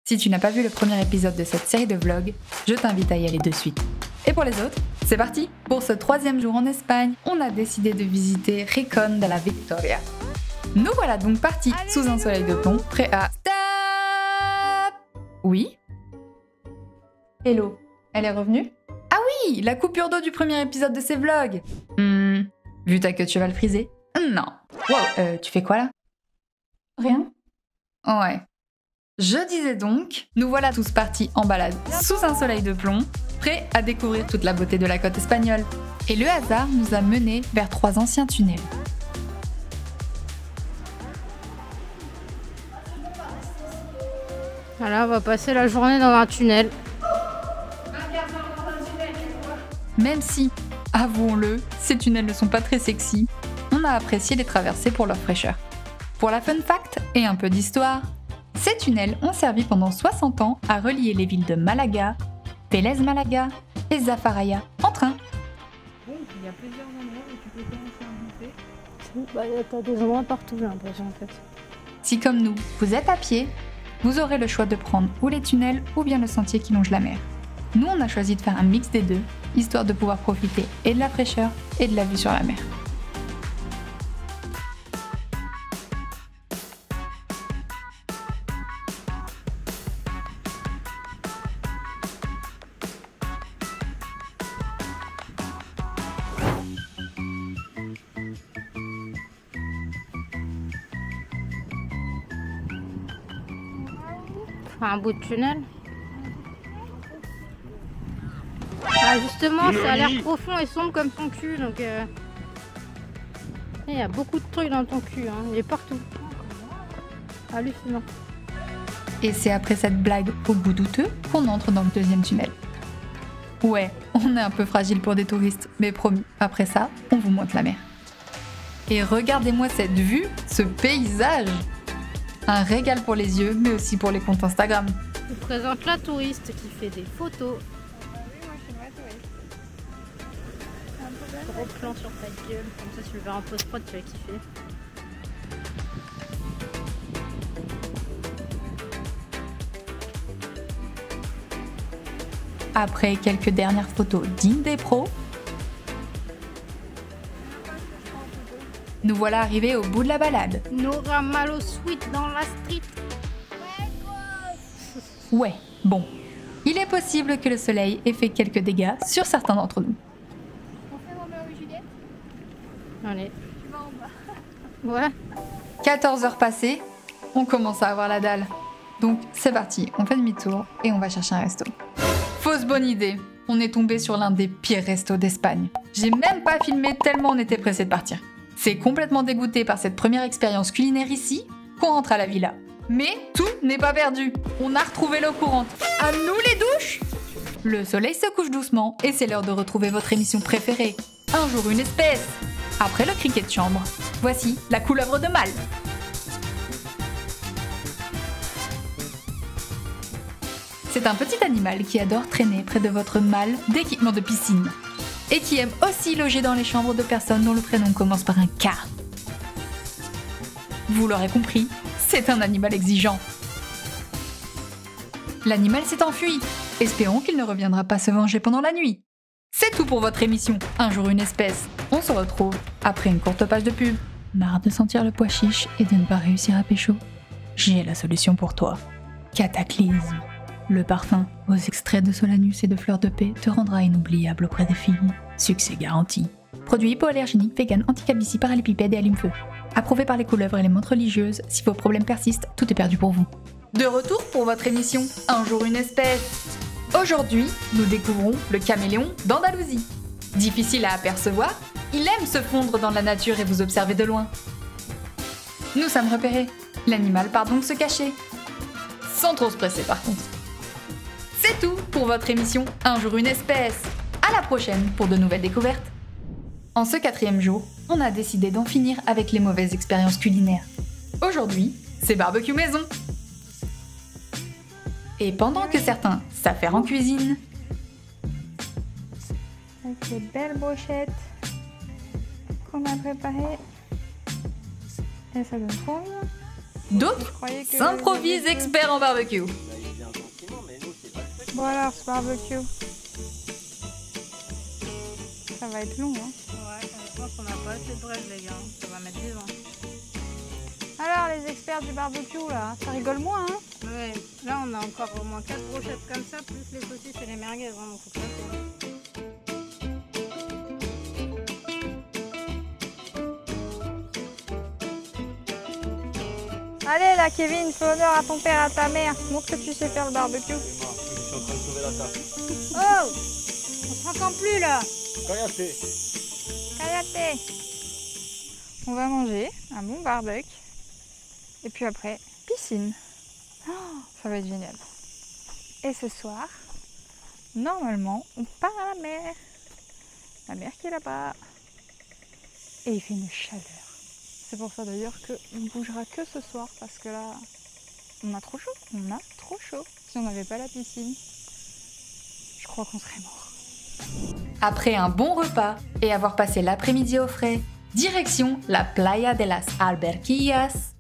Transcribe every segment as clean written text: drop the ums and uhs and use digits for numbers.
Si tu n'as pas vu le premier épisode de cette série de vlogs, je t'invite à y aller de suite. Et pour les autres, c'est parti! Pour ce 3e jour en Espagne, on a décidé de visiter Rincón de la Victoria. Nous voilà donc partis sous un soleil de plomb, prêts à... Stop! Oui? Hello, elle est revenue? Ah oui, la coupure d'eau du premier épisode de ces vlogs! Vu ta queue de cheval frisée? Non. Wow, tu fais quoi là? Rien? Ouais. Je disais donc, nous voilà tous partis en balade sous un soleil de plomb, prêts à découvrir toute la beauté de la côte espagnole. Et le hasard nous a menés vers 3 anciens tunnels. Voilà, on va passer la journée dans un tunnel. Même si, avouons-le, ces tunnels ne sont pas très sexy, on a apprécié les traverser pour leur fraîcheur. Pour la fun fact et un peu d'histoire, ces tunnels ont servi pendant 60 ans à relier les villes de Malaga, Vélez Malaga et Zafaraya en train. Oui, il y a plusieurs endroits où tu peux commencer à monter. T'as des endroits partout, j'ai l'impression en fait. Si comme nous, vous êtes à pied, vous aurez le choix de prendre ou les tunnels ou bien le sentier qui longe la mer. Nous, on a choisi de faire un mix des deux, histoire de pouvoir profiter et de la fraîcheur et de la vue sur la mer. Un bout de tunnel. Ah, justement, ça a l'air profond et sombre comme ton cul, donc il y a beaucoup de trucs dans ton cul, hein. Il est partout. Hallucinant. Et c'est après cette blague au goût douteux qu'on entre dans le 2e tunnel. Ouais, on est un peu fragile pour des touristes, mais promis, après ça, on vous montre la mer. Et regardez-moi cette vue, ce paysage! Un régal pour les yeux, mais aussi pour les comptes Instagram. Je vous présente la touriste qui fait des photos. Oui, moi je suis une vraie touriste. Un peu Gros plan sur ta gueule, comme ça tu le verras en post-prod, tu vas kiffer. Après quelques dernières photos dignes des pros, nous voilà arrivés au bout de la balade. Nora Malo Sweet dans la street. Ouais, bon. Il est possible que le soleil ait fait quelques dégâts sur certains d'entre nous. On fait Roméo et Juliette? Allez. Tu vas en bas. Ouais. 14 heures passées, on commence à avoir la dalle. Donc c'est parti, on fait demi-tour et on va chercher un resto. Fausse bonne idée, on est tombé sur l'un des pires restos d'Espagne. J'ai même pas filmé tellement on était pressé de partir. C'est complètement dégoûté par cette première expérience culinaire ici qu'on rentre à la villa. Mais tout n'est pas perdu, on a retrouvé l'eau courante. À nous les douches! Le soleil se couche doucement et c'est l'heure de retrouver votre émission préférée. Un jour une espèce. Après le criquet de chambre, voici la couleuvre de Mal. C'est un petit animal qui adore traîner près de votre malle d'équipement de piscine et qui aime aussi loger dans les chambres de personnes dont le prénom commence par un K. Vous l'aurez compris, c'est un animal exigeant. L'animal s'est enfui. Espérons qu'il ne reviendra pas se venger pendant la nuit. C'est tout pour votre émission Un jour une espèce. On se retrouve après une courte page de pub. Marre de sentir le pois chiche et de ne pas réussir à pécho? J'ai la solution pour toi. Cataclysme. Le parfum aux extraits de Solanus et de fleurs de paix te rendra inoubliable auprès des filles. Succès garanti. Produit hypoallergénique, vegan, anti-calvitie, parallépipède et allume-feu. Approuvé par les couleuvres et les montres religieuses, si vos problèmes persistent, tout est perdu pour vous. De retour pour votre émission Un jour une espèce. Aujourd'hui, nous découvrons le caméléon d'Andalousie. Difficile à apercevoir, il aime se fondre dans la nature et vous observer de loin. Nous sommes repérés. L'animal part donc se cacher. Sans trop se presser par contre. C'est tout pour votre émission Un jour une espèce. À la prochaine pour de nouvelles découvertes. En ce 4e jour, on a décidé d'en finir avec les mauvaises expériences culinaires. Aujourd'hui, c'est barbecue maison. Et pendant que certains s'affairent en cuisine, Avec les belles brochettes qu'on a préparées. Et ça donne trop bien. d'autres s'improvisent experts en barbecue. Bon alors, ce barbecue. Ça va être long, hein. Ouais, je pense qu'on n'a pas assez de braise, les gars. Ça va mettre du vent. Alors, les experts du barbecue, là, ça rigole moins, hein. Ouais, là on a encore au moins 4 brochettes comme ça, plus les saucisses et les merguez. Hein, donc faut que ça Allez, là, Kevin, fais honneur à ton père et à ta mère. Montre que tu sais faire le barbecue. Je suis en train de sauver la table. Oh, on se entend plus là. Caillaté. Kayate. On va manger un bon barbecue. Et puis après, piscine. Oh, ça va être génial. Et ce soir, normalement, on part à la mer. La mer qui est là-bas. Et il fait une chaleur. C'est pour ça d'ailleurs qu'on ne bougera que ce soir. Parce que là, on a trop chaud. On a trop chaud. Si on n'avait pas la piscine, je crois qu'on serait mort. Après un bon repas et avoir passé l'après-midi au frais, direction la Playa de las Alberquillas,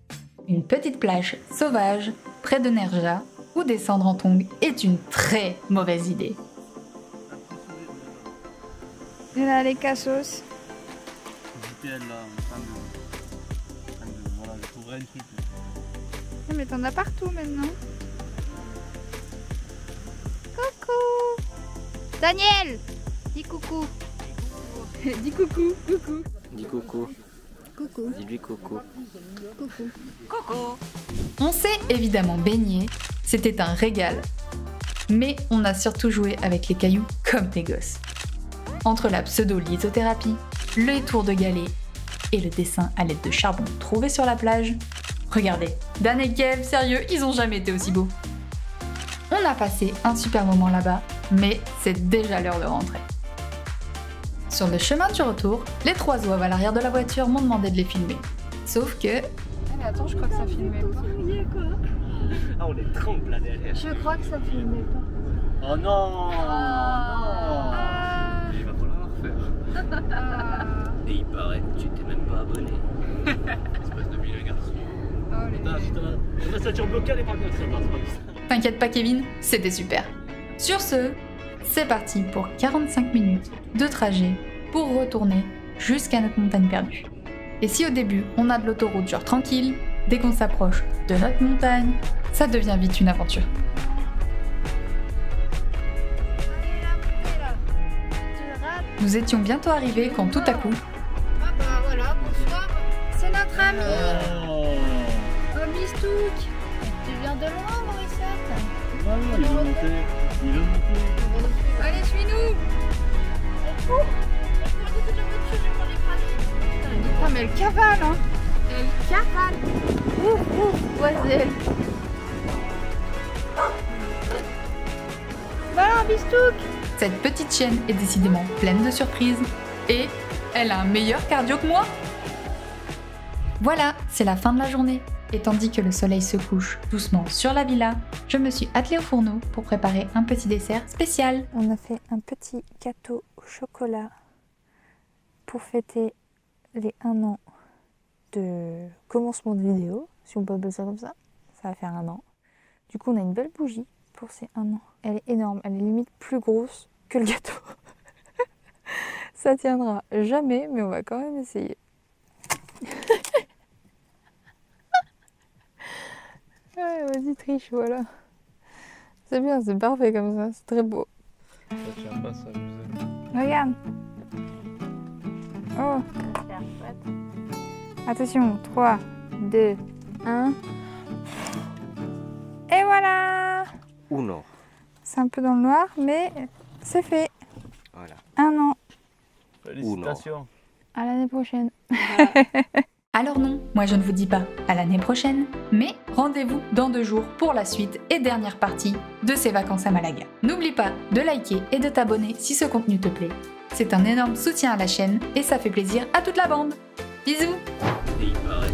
une petite plage sauvage près de Nerja où descendre en tong est une très mauvaise idée. Et là, les cassos. JPL là, en train de voilà, de trouver un truc. Mais t'en as partout maintenant. Coucou Daniel. Dis coucou. Dis coucou. Coucou. Dis coucou. Coucou. Dis-lui coucou. Coucou. On s'est évidemment baigné, c'était un régal. Mais on a surtout joué avec les cailloux comme des gosses. Entre la pseudo-lithothérapie, les tours de galets et le dessin à l'aide de charbon trouvé sur la plage, regardez, Dan et Kev, sérieux, ils ont jamais été aussi beaux. On a passé un super moment là-bas, mais c'est déjà l'heure de rentrer. Sur le chemin du retour, les trois zouaves à l'arrière de la voiture m'ont demandé de les filmer. Sauf que... Mais attends, je crois que ça filmait pas. Ah, on est trempe là derrière. Je crois que ça filmait pas. Oh non, non. Il va falloir la refaire. Et il paraît que tu t'es même pas abonné. Espèce de vilain garçon. Putain, la stature bloquée, elle est pas bien, ça passe pas. T'inquiète pas Kevin, c'était super. Sur ce, c'est parti pour 45 minutes de trajet pour retourner jusqu'à notre montagne perdue. Et si au début on a de l'autoroute genre tranquille, dès qu'on s'approche de notre montagne, ça devient vite une aventure. Nous étions bientôt arrivés quand tout à coup... Ah bah voilà, bonsoir. C'est notre ami. Oh, Mistouk. Tu viens de loin, Morissette. il veut monter. Il veut monter. Allez, suis-nous. Putain, mais elle cavale, hein. Elle cavale. Ouf, oiselle. Voilà, Mistouk. Cette petite chienne est décidément pleine de surprises et elle a un meilleur cardio que moi. Voilà, c'est la fin de la journée. Et tandis que le soleil se couche doucement sur la villa, je me suis attelée au fourneau pour préparer un petit dessert spécial. On a fait un petit gâteau au chocolat pour fêter les 1 an de commencement de vidéo, si on peut appeler ça comme ça. Ça va faire 1 an. Du coup, on a une belle bougie pour ces 1 an. Elle est énorme, elle est limite plus grosse que le gâteau. Ça tiendra jamais, mais on va quand même essayer. Ouais, vas-y, triche, voilà. C'est bien, c'est parfait comme ça, c'est très beau. Ça tient pas, ça abusé. Regarde. Oh. Attention, 3, 2, 1. Et voilà. Uno. C'est un peu dans le noir, mais c'est fait. Voilà. 1 an. Félicitations. À l'année prochaine. Alors non, moi je ne vous dis pas à l'année prochaine, mais rendez-vous dans 2 jours pour la suite et dernière partie de ces vacances à Malaga. N'oublie pas de liker et de t'abonner si ce contenu te plaît. C'est un énorme soutien à la chaîne et ça fait plaisir à toute la bande. Bisous! Et il paraît.